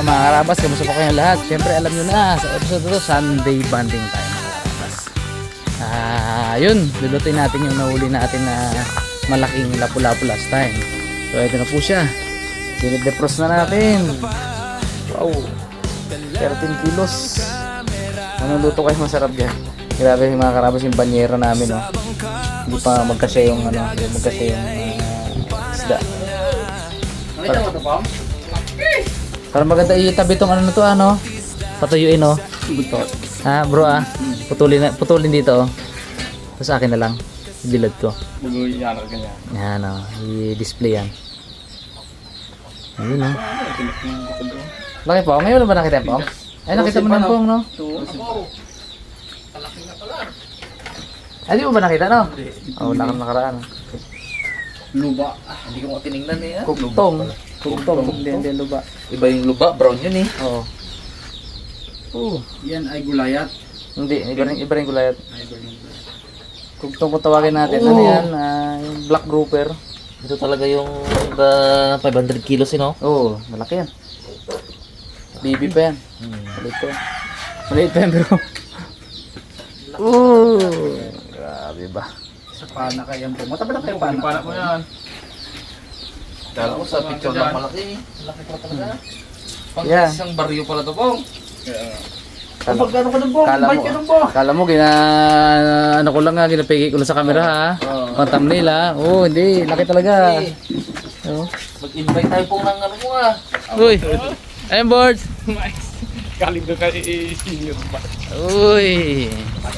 ngayon mga karabas, kamusta po kayong lahat? Siyempre alam nyo na, sa episode to, Sunday bonding time mga karabas. Yun, lulutuin natin yung nahuli natin na malaking lapu-lapu last time. So ito na po siya, dinidefrost na natin. Wow, 13 kilos. Anong luto kayo masarap dyan? Grabe mga karabas yung banyera namin, no? Hindi pa magkasya yung isda. Para maganda itabi tong ano na to, ano? Patuyuin, no? Ha, bro, putulin dito, oh. Tapos akin na lang, ibilad ko. Yan, oh, i-display yan. Ayun, no? Laki po, ngayon ba nakita po? Ay, nakita mo na po, no? Ay, di mo ba nakita, no? Oo, nakaraan. Luba. Hindi ko tinignan eh. Kugtong, hindi luba. Iba yung luba, brown yun eh. Oo. Yan ay gulayat. Hindi, iba rin gulayat. Kugtong kung tawagin natin, ano yan? Yung black grouper. Ito talaga yung 500 kilos no? Oo, malaki yan. Baby pa yan. Maliit pa yan. Maliit pa yan, bro. Grabe ba? Sa pana kayan po. Matabi na kayo pana ko yan. Kala ko sa picture lang malaki. Malaki pa talaga. Pang isang baryo pala to pong. Kapag gano'n ka dun po, bite ka dun po. Kala mo, ano ko lang nga, ginapigay ko lang sa camera ha. Pang thumbnail ha. Oo, hindi, laki talaga. Mag-invite tayo pong ng ano mo ah. Uy, ayun board. Galing doon kay senior ba? Uy,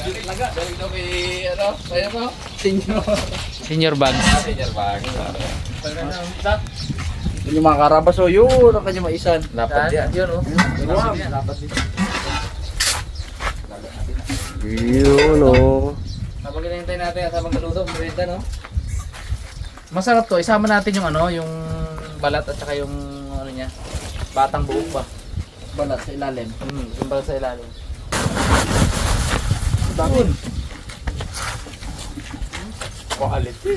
Talaga, dahil daw kay ano, kaya mo? senior bags. Senior bag. Yun yung mga karabas o yun, ang kanya maisan. Dapat yan. Yun oh. Dapat din. Yun oh. Habang hinihintay natin at habang naluto, merenda no? Masarap to, isama natin yung ano, yung balat at saka yung ano niya, batang buhok ba? Balat sa ilalim. Yung balat sa ilalim. Dami. Quality.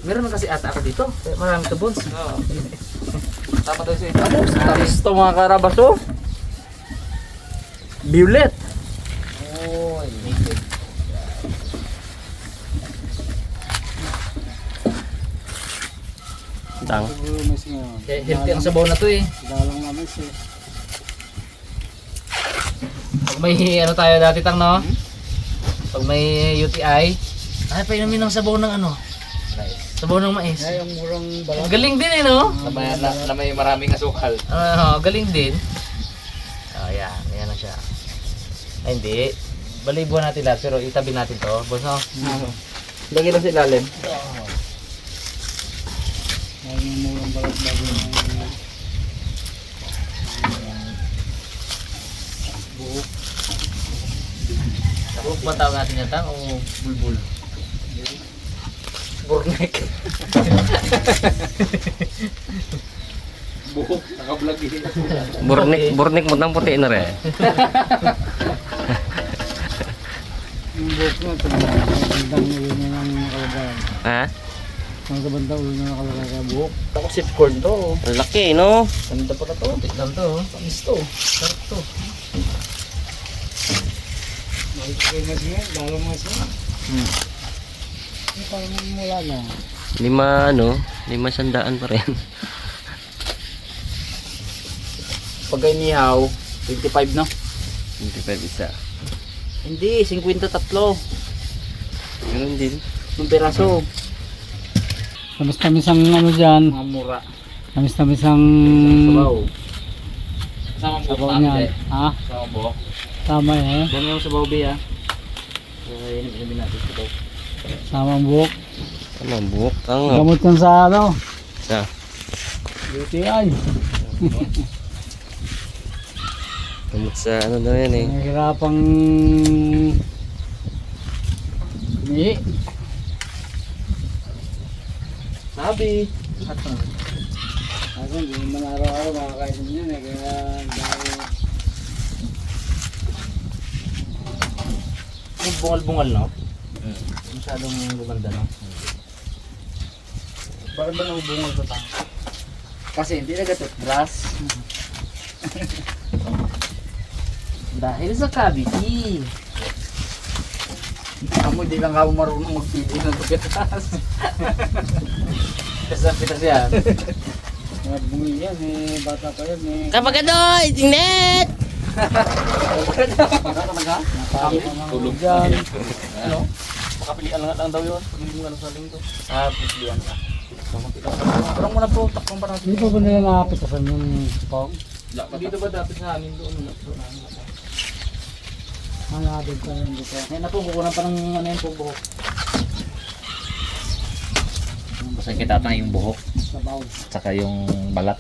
Meron kasi ata ako dito. Maraming tubons. Tama tayo sa ito. Tamis to mga karabas oh. Violet. Oy. Tang. Healthy ang sabaw na to eh. Pag may ano tayo dati tang no? Pag may UTI, ay painumin ng sabaw ng ano? Sabaw ng mais. Ay, ang murang balat. Galing din eh no? Na may maraming asukal. Galing din. Yan. Yan na siya. Ay hindi. Balibuan natin lahat pero itabi natin to. Boss no? Lagi lang sa ilalim. Ay, yung murang balat bago yung buhok. Buhok ba tawag natin yan tang o bulbul? Burnek. Buhok, naka-vlog eh. Burnik mo nang puti na rin. Yung buhok na, bandang ulo na lang nakalagay. Ha? Ang bandang ulo na nakalagay buhok. Ako sip corn to. Ang laki, no? Ganda pa na to. Tignan to. Tamis to. Sarap to. Bakit kayo mas nga, lalo mas nga. Parang mula na. 500 pa rin. Pag inihaw, 25 no? 25 isa. Hindi, 53. Ganun din. Yung piraso. Tamis-tamis ang ano dyan. Mga mura. Tamis-tamis ang Sabaw. Sama mo sabaw niyan. Ha? Sama mo. Tama eh. Dami yung sabaw ba inumin natin sabaw. Sama ang buhok. Ano, buhok. Ang Gamot yan sa ano. sa UTI. gamot sa ano na yan eh. Nahihirapang umihi. Sabi. Ako hindi naman araw-araw makakain yan eh. Kaya dahil Yung bungal-bungal no? Masyadong gumanda no? Bakit ba nabubungal sa tao? Kasi hindi nag-toothbrush. Dahil sa cavity. Amo, di lang ako marunong magpili ng pitas. Kasi ang pitas yan. Mga bungi yan, bata pa yan, Kapag ano, itingnet! tulog dyan. Ano? Makapilian lang daw yun. Pag hindi mo ano sa linggo. Pilihan ka. Parang muna po, takpang pa natin. Hindi pa ba nila nakapitasan yung pong? Dito ba dapat sa amin doon? Hanapin pa rin dito. Ngayon na po, kukunan pa ng ano yung buhok. Basta kita pa yung buhok. Sabaw. Tsaka yung balat.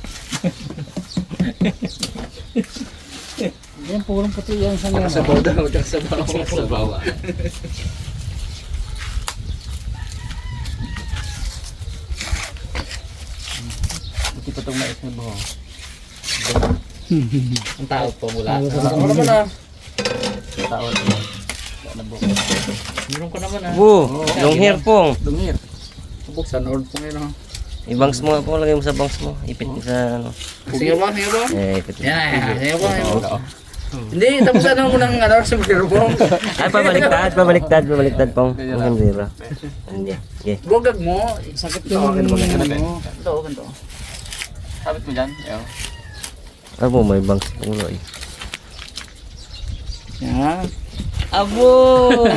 Yan, purong puti yan sa ngayon. Sabaw daw, sabaw. Sabaw. Buti pa itong mais na buhok. Ang tao po mula. Ano naman ah? Tao. Meron ko naman ah. Long hair pong. Dungir. Buksan or po ngayon. Ibangs mo nga po, lagay mo sa bangs mo. Ipit mo sa ano. Sige ba? Sige ba? Ipit mo. Yan, yan po. Hindi, tapos ano mo nang ano sa mo. Ay, pabaliktad pong. Ang zero. Hindi. Okay. Bugag mo. Sakit yung ano. Ganito, ganito. Sabit mo dyan. Ayaw. Abo, may bangs pong lo eh. Yan. Abo!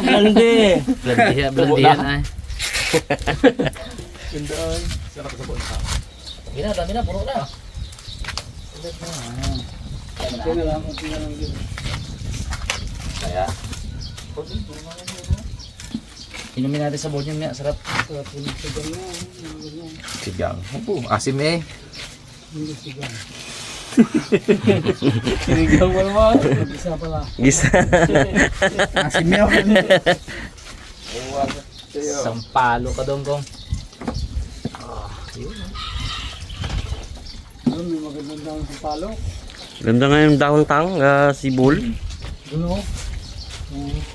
Blandi! Blandi yan ay. Ganda ay. Sarap sa buwan ka. Dami na, puro na. Kaya lang, kunti na lang yun. Kaya. Inumin natin sa board niya, sarap. Sarap yung sigang na. Sigang. Opo, asim eh. Hindi sigang. Sigang mo naman. Mag-isa pala. Gisa. Asim eh. Sampalo ka doon, Kong. Doon, may magandang dahon sa palo. Ganda nga yung dahon-tang, sibol. Doon o.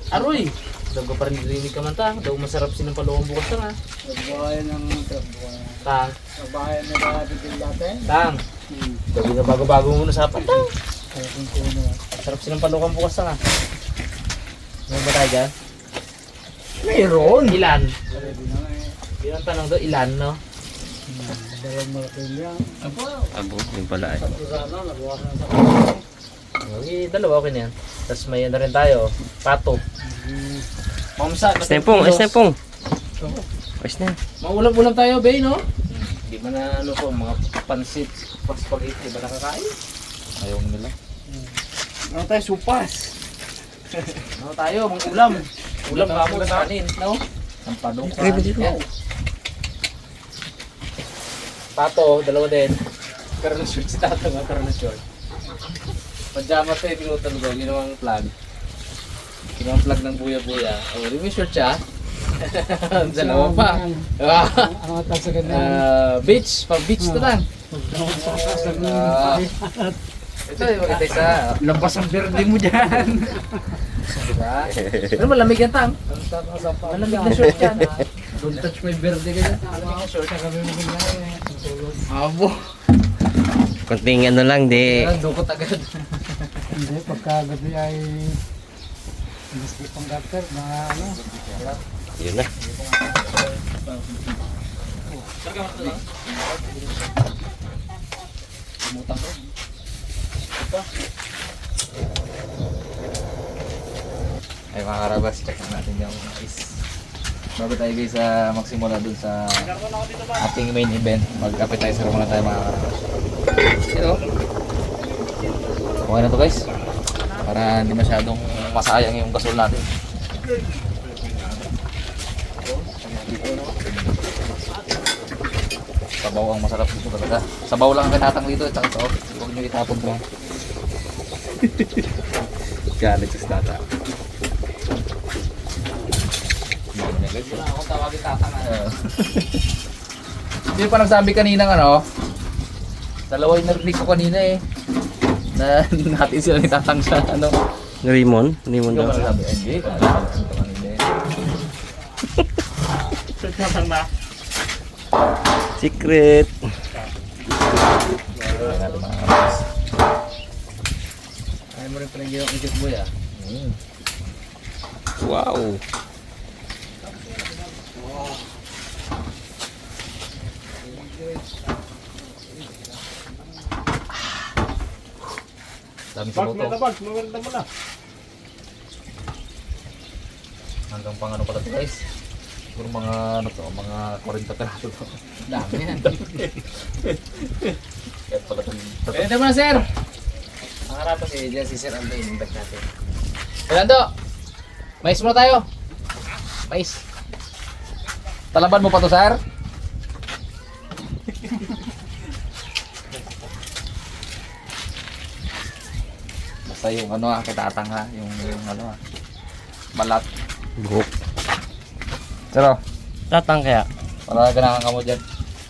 Aroy! Daw ka pa rin narinig ka man ta. Daw masarap sinampalawang bukas ka na. Nagbahayan ng nagbahayan. Tang, Nagbahayan na natin yung dati. tang. Daw na bago-bago muna sa apat tang. Kaya kung kuno na. Sarap sinampalawang bukas ka na. Ano ba tayo dyan? Mayroon. Ilan? Ready na nga eh. Yun ang tanong doon, ilan no? Dalawang malaki yan. Abo, yung pala eh. Tapos ano, nagbawasan na sa palo. Okay, dalawa okay na yan. Tapos may ano rin tayo, pato. Mamsa, Ayos na yung pong, ayos na yung pong. Ayos na. maulam-ulam tayo, Bay, no? Di ba na ano po, mga pansit, spaghetti, di ba nakakain? Ayaw nila. Ano tayo, supas. Ano tayo, mga ulam. Ulam ka mo sa kanin, no? Ang padong ka. Yan. Pato, dalawa din. Pero na short si Tato nga, pero na short. Pajama tayo, pinutan ko, ginawang plug. Ginawang plug ng buya-buya. O, di may short siya. Dalawa pa. Ang atas sa ganyan. Beach, pang beach na lang. Pagkakasag Ito, yung maganda isa. Labas ang berde mo dyan. Diba? Pero malamig yan, Tang. Malamig na short yan. Don't touch my verde ganyan. Malamig na short. Abo. Kunting ano lang, di. Dukot agad. Hindi, pagkagabi ay gusto pang doctor na ano. Yun na. Lumutang ko. Ay mga karabas, check natin yung is. Bago tayo guys sa magsimula dun sa ating main event, mag-appetizer muna tayo mga karabas. Pero, okay na to guys. Para hindi masyadong masayang yung gasol natin. Sabaw ang masarap dito talaga. Sabaw lang ang kinatang dito at saka ito. Huwag nyo itapon mo. Galit sa data. Wala akong tawagin Tatang. Hindi pa nagsabi kanina ano, dalawa yung narinig ko kanina eh. Na natin sila ni Tatang sa ano. Raymond? Raymond Ikaw daw. ba nagsabi? Hindi, kanina ito kanina eh. Secret. Wala natin mga kapatid. mo rin pala yung Egypt boy ah. Wow. Dami sa buto. Hanggang pang ano pala to guys. Siguro mga ano to, mga 40 peraso to. Dami yan. Kaya pala to. Pwede mo na, sir. Nakarapas eh, dyan si Sir Ando yung bag natin. Fernando, mais muna tayo. Mais. Talaban mo pa to, Sir? Basta yung ano kitatang ha, yung ano balat. Buhok. Pero, Tatang kaya. para ganahan ka mo dyan.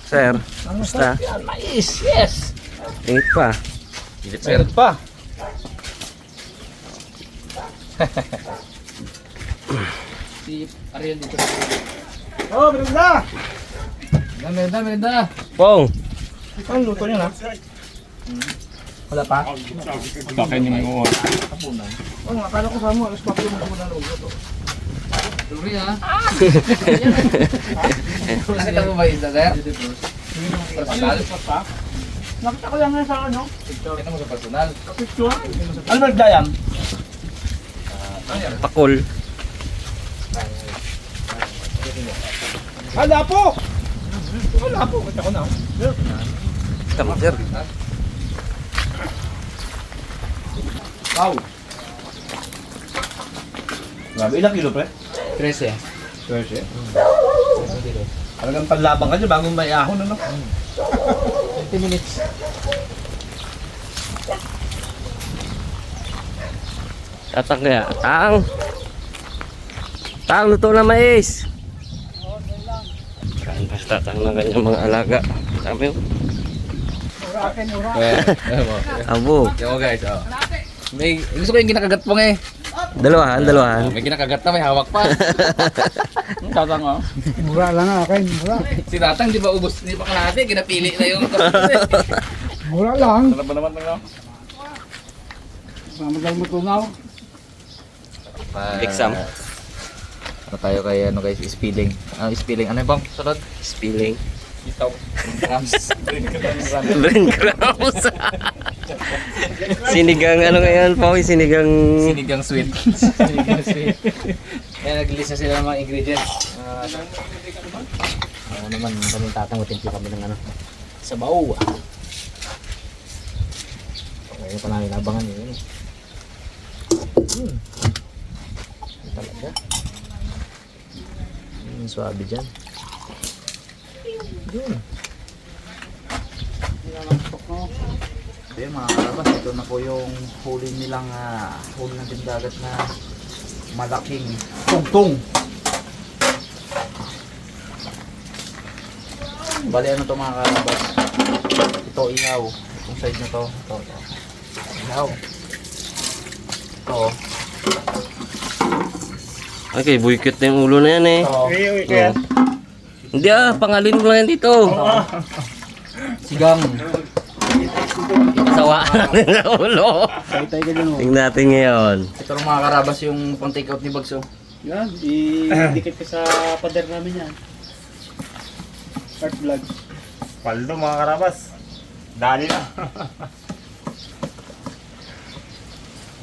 Sir, basta. Yan, mais, yes! Tingit pa. Sir pa. Si Ariel dito. Oh, berenda! Merenda. Pong. Ang luto niya na? Wala pa? Bakain niyo mo. Oh, akala ko sa mo, alas 4 mo muna luto. Sorry ha. Nakita mo ba yun, Sir? Personal? Nakita ko lang nga sa ano? Kita mo sa personal? Picture? Ano ba nagdayam? Pakul. Wala po! Wala po, kita ko na. Tama, sir. Wow! Grabe, ilang kilo pre? 13. 12. Talagang panlabang ka dyan bago may ahon, ano? 20 minutes. Tatang kaya. Tang, luto na mais. Kain pa sa tatang ng kanyang mga alaga. Sabi mo. Abo. Yo guys, oh. May gusto ko yung kinakagat pong eh. Dalawahan. May kinakagat na, may hawak pa. Tatang oh. Mura lang nga, kain, mura. Si Tatang di ba ubos, di ba kalahati, kinapili na yung Mura lang. Sarap ba naman ng Mamagal mo tunaw. Exam. Ano tayo kay ano guys, spilling. Ano spilling? Ano bang sunod? Spilling. Itaw. Grams. Brain crumbs. Sinigang ano ngayon po? Sinigang... Sinigang sweet. Kaya nag-list na sila ng mga ingredients. Ano naman, kaming tatangutin po kami ng ano. Sabaw. Ngayon pa namin abangan yun. Talaga. Swabe dyan. Okay mga kalabas, ito na po yung huli nilang huli ng tindagat na malaking tungtong. Bali ano to mga kalabas, ito ihaw, itong side na to, ito ihaw, ito Okay, buykit na yung ulo na yan eh. ito Hindi pangalin mo lang yan dito. sigang. Sawa na ulo. Tingnan natin ngayon. Ito ng mga karabas yung pang take out ni Bagso. Yan, idikit ko sa pader namin yan. Start vlog. Paldo mga karabas. Dali na.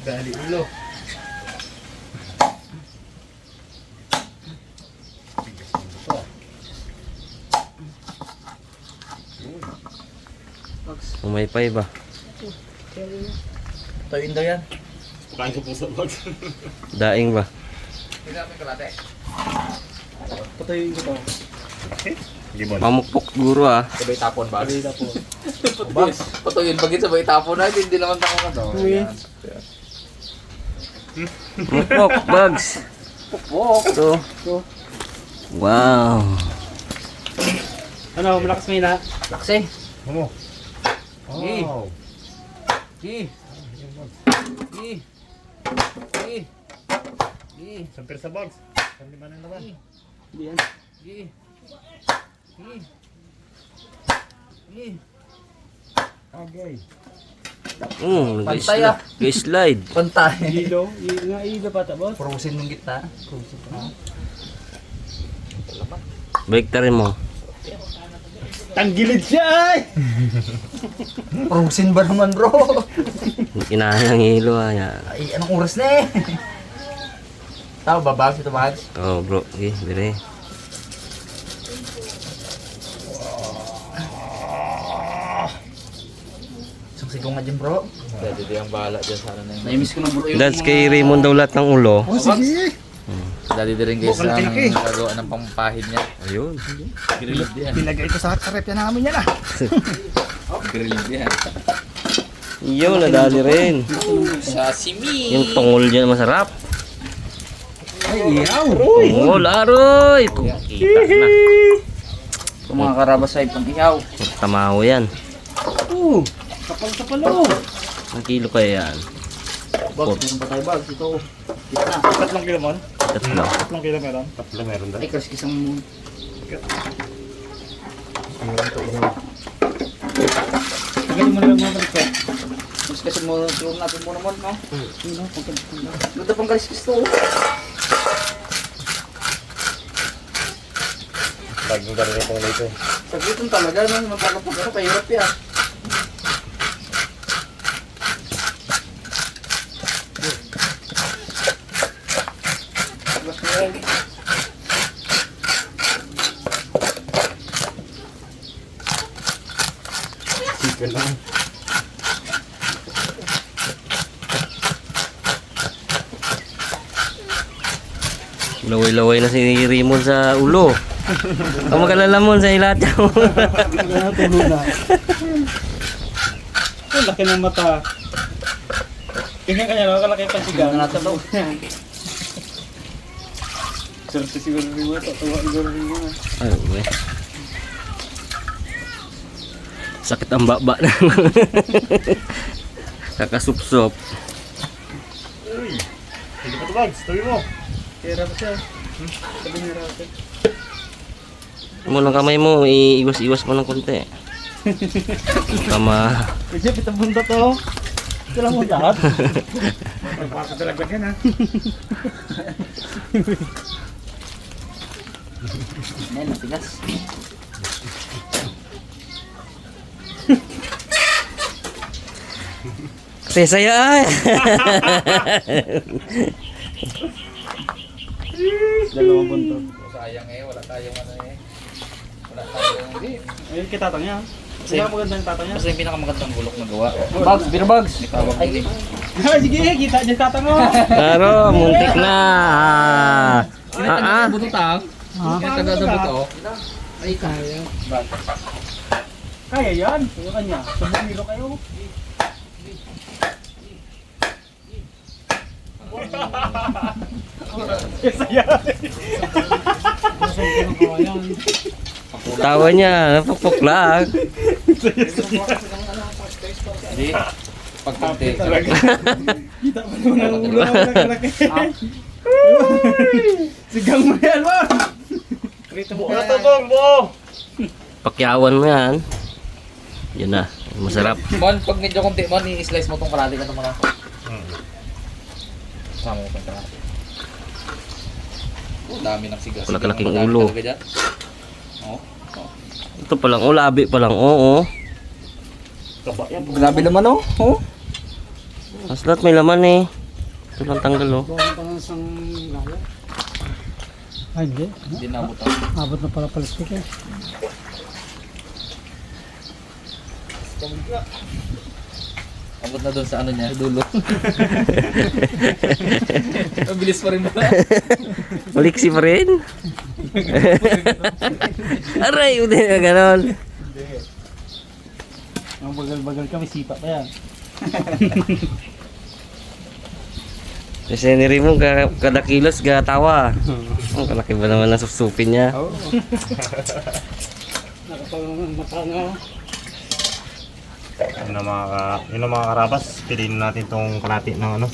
Dali ulo. Umaypay ba? Tawin daw yan. Kain ko po sa vlog. Daing ba? Hindi namin kalate. Patayuin ko to. Gibon. Mamukpok guro Sabay tapon ba? Sabay tapon. Bags. Patuyin bagit sabay tapon na. Hindi naman tamo na to. Uy. Mukpok, bags. Ito. Wow. Ano, malakas may na? Laksi. Ano? Gi. Wow. Gi. Gi. Gi. Gi. Sampir sa box. Hindi man ang laban. Yan. Gi. Gi. Gi. Okay. Pantay, ah. Slide. Pantay. Ilo, nga ilo pa tapos. Frozen yung gitna. Balik ta rin mo. Tanggilid siya ay! Frozen ba naman bro? Inahan ng hilo yan. Ay, anong oras na eh? Tama ba bags ito bags? Oh bro, okay, dire. Isang sigaw nga dyan bro. Dati di ang bahala dyan sana na yun. Naimiss ko na bro yung That's kay Raymond daw lahat ng ulo. Oh, sige. Dati di rin guys Bukal ang tilaki. gagawa ng pampahid niya. Ayun. Grilled yan. Pinagay ko sa karep yan namin yan ah. Grilled yan. Yun, nadali rin. Sashimi! Yung tungol dyan masarap. Ay, iyaw. Tungol, aroy! Kita na. Kung mga karabas ay pang-ihaw. Tamaho yan. Kapal-kapal oh. Ang kilo kaya yan? Bags, meron pa tayo bags. Ito. Gitna. 3 kilo mo? Tatlo. 3 kilo meron? Tatlo meron daw. Ay, kasi isang... Tagaling mo na lang mga balikat. Mas kasi mo, tulong natin muna mo, no? Ganda pang kaliskis to. Bagong gano'n ito nito eh. Saglitan talaga, no? Magpapapag ano, kahirap yan. Mas mo yan. Chicken lang. Laway-laway na si Raymond sa ulo. Ang mag-alala mo sa ilat niya. Kaya tulo na. Ang laki ng mata. Tingnan kanya no, kalaki pa sigaw. Tingnan natin daw. Swerte siguro rin mo, tatawa siguro rin mo. Ay, uwe. Sakit ang baba na. Kakasupsop. Hindi pa ito bags. Tabi mo. Kaya pa siya. Sabi niya rapat. Mo ng kamay mo, iiwas-iwas mo ng konti. Tama. Kasi pitang bunda to. Ito lang mo lahat. Pagpapadalag yan ha. Ayan, matigas. Saya ay. Dalawang buntot. Sayang eh. Wala tayong ano eh. Wala tayong... Ayun kay tatang niya. Kasi maganda yung tatang niya. Basta yung pinakamagandang bulok na gawa. Bags, beer bags. Ay, Sige, kita dyan tatang mo. Pero, muntik na. bututang. Kinatanda sa buto. Ay, kaya. Kaya yan. Kaya kanya. Sabong nilo kayo. Saya. Tawa niya, napukpok lang. Hindi. Pagkante. Kita pa naman ang ulo ng kalaki. Sigang mo yan, mo. Prito mo Wala tabog mo! Pakyawan mo yan. Yun na, masarap. Mon, pag medyo konti mo, i-slice mo tong kalahati ka ito muna. Sama mo tong kalahati. Dami ng sigas. Wala kalaking ulo. Oh. Ito pa lang, labi pa lang, oo. Grabe naman oh. Oh. Mas lahat may laman eh. Ito lang tanggal oh. Buwan pa ng isang laya. Ay, hindi. Hindi nabot Abot na pala palistik eh. Abot na doon sa ano niya, dulo. Mabilis pa rin ba? Maliksi pa rin. Aray, hindi na ganon. Ang bagal-bagal kami, sipa pa yan. Kasi ni Raymond, kada kilos, tawa. Ang kalaki ba naman ang supsupin niya? Oo. Nakapangang mata nga. Yun ang mga karabas. Piliin natin itong kalati ng ano.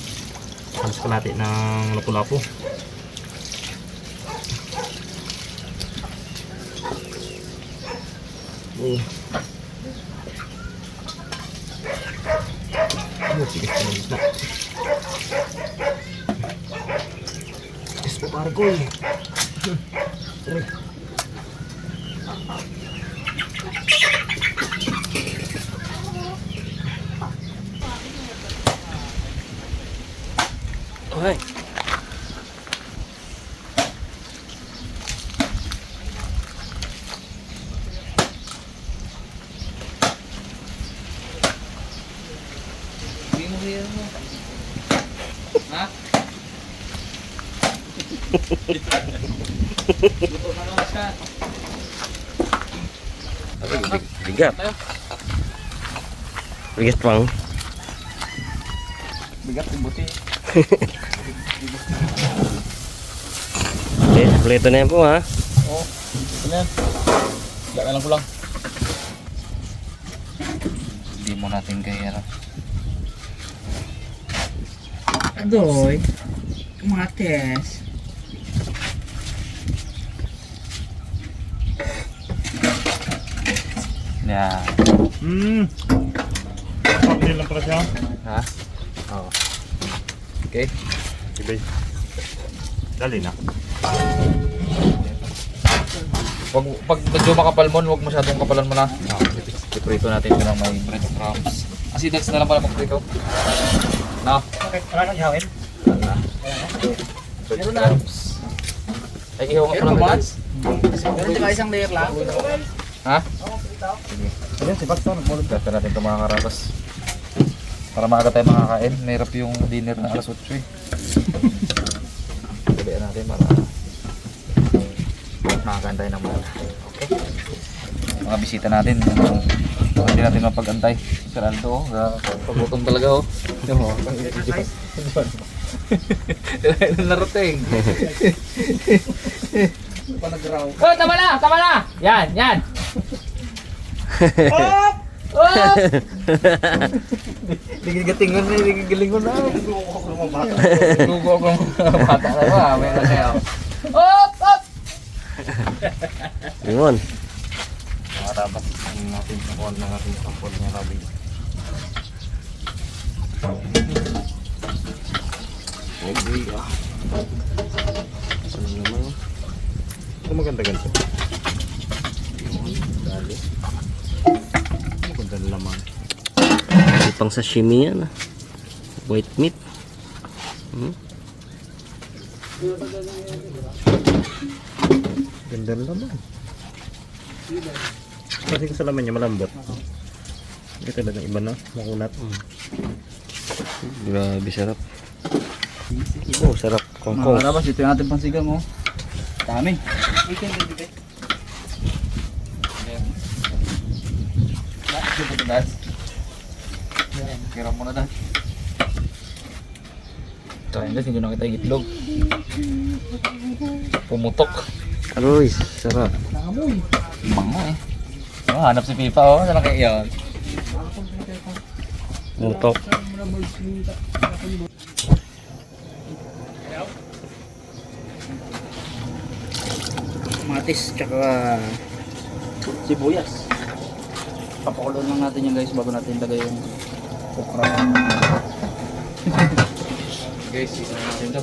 Halos kalati ng lapu-lapu. Tigas ka ng isda. Tigas po pare ko eh. Okay. Hindi mo kaya mo. Ha? Luto na lang siya. Bigat. Bigat pang. Bigat yung buti. Okay, kompleto na yan po ha. Oo. Ito na yan. Dala ko lang. Hindi mo natin kaya. Adoy, kamates. Yan. Cocktail lang pala siya. Ha? Oo. Okay. Ibay. Dali na. Pag medyo makapal mo, huwag masyadong kapalan mo na. Iprito natin ito ng may breadcrumbs. Kasi that's na lang pala magprito. No? Okay, wala kang ihawin? Breadcrumbs. Ay, ihaw nga pala guys. Meron ka isang layer lang? Ha? Ayan, si Pastor. Nagmulog. Gata natin ito mga karapas. Para maaga tayo makakain. Mahirap yung dinner na alas 8 eh. Gabihan natin para makakain tayo ng muna. Okay? Mga bisita natin. Hindi natin mapag-antay. Si Raldo, oh. Pagutom talaga oh. Yung mo. Kailangan na narating. Oh, tama na! Tama na! Yan! Yan! Oh! Oh! Ligigatingon na, ligigalingon na. Lugo ako ng bata na ba? May na kayo. Op! Op! Limon. Mga rabat. Ang natin nakuha ng ating sampol ng rabi. Okay. Ano naman? Ito maganda ganito. Dali. Maganda na laman. Hindi pang sashimi yan ah. White meat. Ganda na laman. Kasi sa laman niya malambot. Hindi talagang iba na. Makunat. Grabe sarap. Oh, sarap. Kongkong. Mga karabas, ito yung ating pansigang oh. Dami. Kira mo na dahil. Try guys, hindi na kita itlog. Pumutok. Aroy, sarap. Bango eh. Oh, hanap si Pipa oh. Saan kayo yun? Mutok. Matis tsaka sibuyas. Papakuloan lang natin yan guys bago natin lagay yung okra. Guys, isa na natin ito.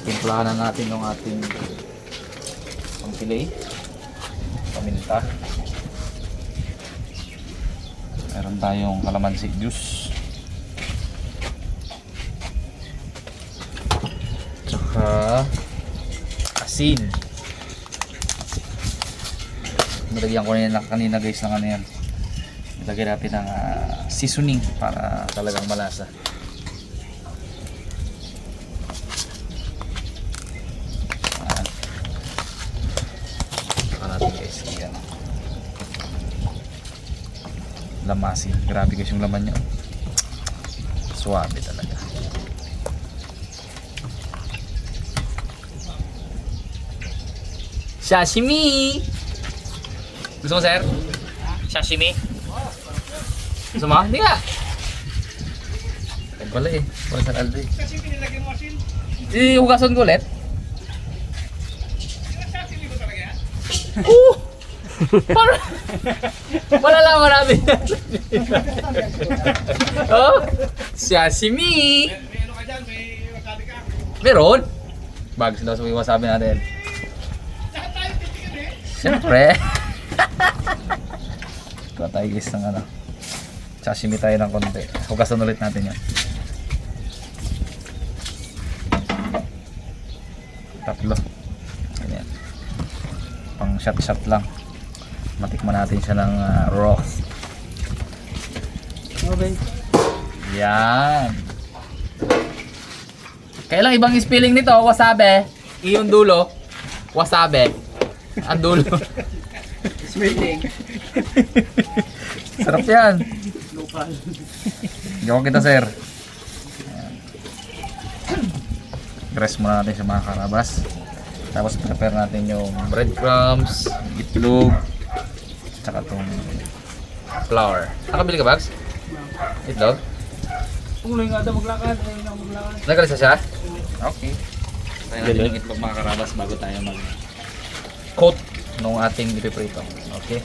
Timplahan na natin yung ating pangpilay. Paminta. Meron tayong kalamansi juice. Tsaka asin. Nilagyan ko na kanina guys ng ano yan. Nilagyan natin ng seasoning para talagang malasa. Saka natin guys yan. Lamasin. Grabe guys yung laman niya. Suwabe talaga. Sashimi! Gusto mo, sir? Sashimi? Gusto mo? Hindi nga! Ay pala eh. Wala sa Aldo eh. Sashimi nilagyan mo asin? Hugasan ko ulit. Sashimi ba talaga yan? Oo! Malalaman natin yan. Oh, sashimi. Meron? Bags daw sa wasabi natin. Siyempre. Ito tayo guys ng ano. Sashimi tayo ng konti. Hugasan ulit natin yan. Tatlo. Ganyan. Pang shot lang. Matikman natin siya ng raw. Okay. Yan. Kailang ibang spelling nito, wasabi. Yung dulo, wasabi. Ang dulo. Spelling. Sarap yan. Local. Gawa kita, sir. Ayan. Dress muna natin sa mga karabas. Tapos prepare natin yung breadcrumbs, itlog, tsaka itong flour. Nakabili ka, Bags? Itlog? Kung lang nga maglakad, ayun na maglakad. Nagalisa siya? Okay. Tayo natin yung itlog mga karabas bago tayo mag-coat nung ating ipiprito. Okay?